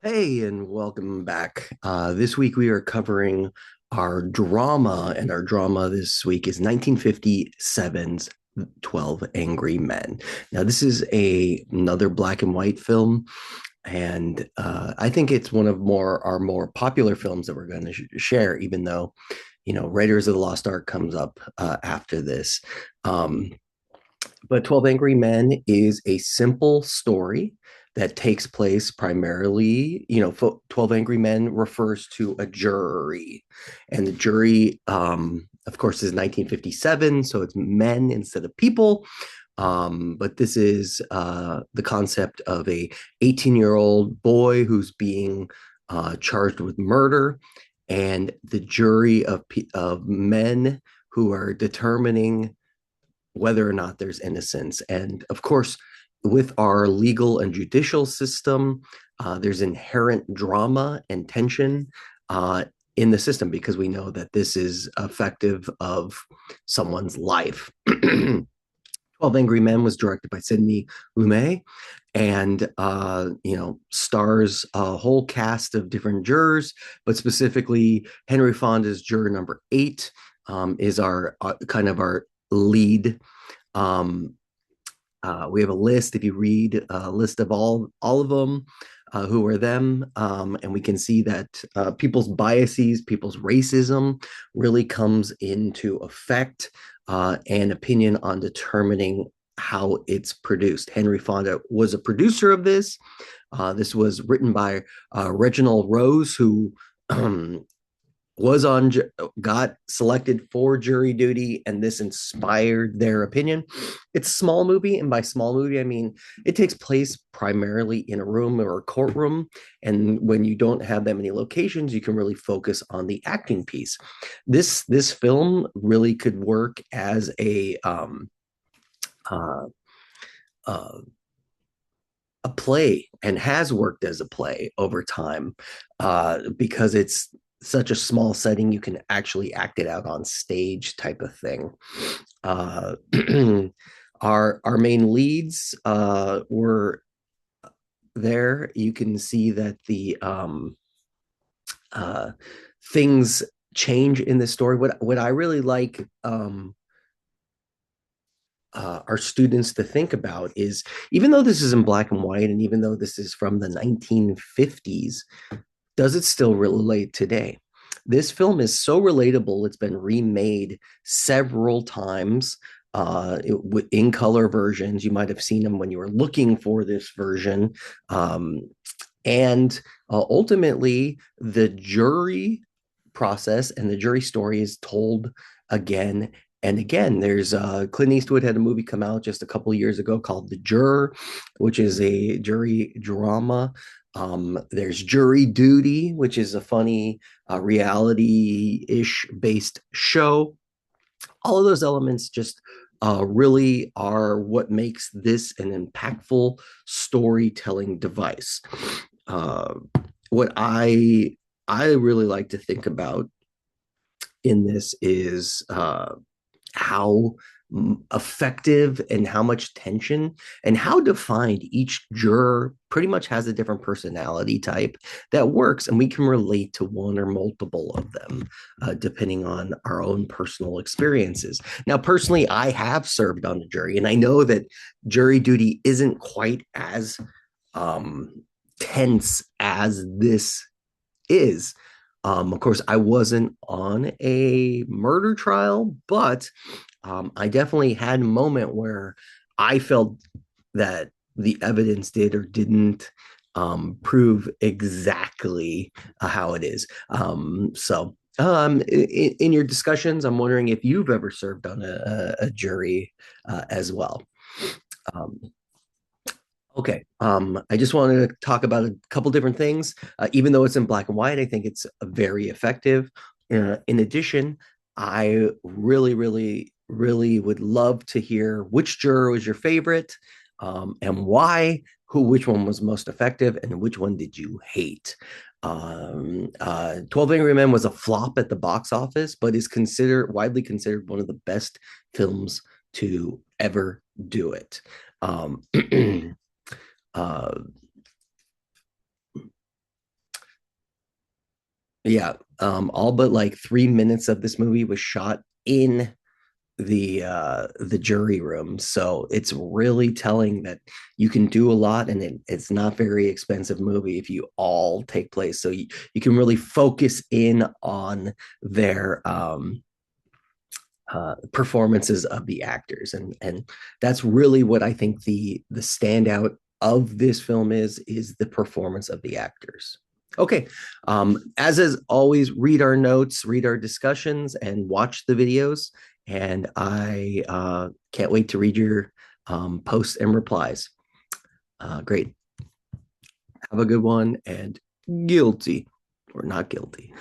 Hey, and welcome back. This week we are covering our drama, and our drama this week is 1957's 12 Angry Men. Now, this is another black and white film, and I think it's one of our more popular films that we're going to share, even though, Raiders of the Lost Ark comes up after this. Um, but 12 Angry Men is a simple story that takes place primarily, 12 Angry Men refers to a jury. And the jury, of course, is 1957, so it's men instead of people. But this is the concept of a 18-year-old boy who's being charged with murder, and the jury of men who are determining whether or not there's innocence. And of course, with our legal and judicial system, there's inherent drama and tension in the system because we know that this is effective of someone's life. 12 Angry Men was directed by Sidney Lumet and stars a whole cast of different jurors, but specifically Henry Fonda's juror number 8 is our kind of our lead. um, we have a list. If you read a list of all of them, who are them, and we can see that people's biases, people's racism, really comes into effect, and opinion on determining how it's produced. Henry Fonda was a producer of this. This was written by Reginald Rose, who was on got selected for jury duty, and this inspired their opinion. It's a small movie, and by small movie I mean it takes place primarily in a room or a courtroom, and when you don't have that many locations you can really focus on the acting piece. This film really could work as uh, uh, a play, and has worked as a play over time, because it's such a small setting. You can actually act it out on stage, type of thing. uh, our main leads were there. You can see that the uh, things change in this story. What I really like our students to think about is, even though this is in black and white, and even though this is from the 1950s, does it still relate today? This film is so relatable, it's been remade several times, in color versions. You might have seen them when you were looking for this version. And ultimately, the jury process and the jury story is told again and again. There's Clint Eastwood had a movie come out just a couple of years ago called The Juror, which is a jury drama. There's Jury Duty, which is a funny reality-ish based show. All of those elements just really are what makes this an impactful storytelling device. Uh, what I really like to think about in this is how effective and how much tension and how defined each juror pretty much has a different personality type that works, and we can relate to one or multiple of them, depending on our own personal experiences. Now, personally, I have served on a jury, and I know that jury duty isn't quite as um, tense as this is. Of course, I wasn't on a murder trial, but I definitely had a moment where I felt that the evidence did or didn't prove exactly how it is. In your discussions, I'm wondering if you've ever served on a jury as well. Um, Okay. I just wanted to talk about a couple different things. Even though it's in black and white, I think it's very effective. In addition, I really, really, really would love to hear which juror was your favorite, and why, which one was most effective, and which one did you hate. 12 Angry Men was a flop at the box office, but is widely considered one of the best films to ever do it. Um, Uh, Yeah, all but like 3 minutes of this movie was shot in the jury room. So it's really telling that you can do a lot, and it's not very expensive movie if you all take place. So you can really focus in on their performances of the actors, and that's really what I think the standout of this film is the performance of the actors. Okay, as is always, read our notes, read our discussions, and watch the videos. And I can't wait to read your posts and replies. Great. Have a good one, and guilty or not guilty.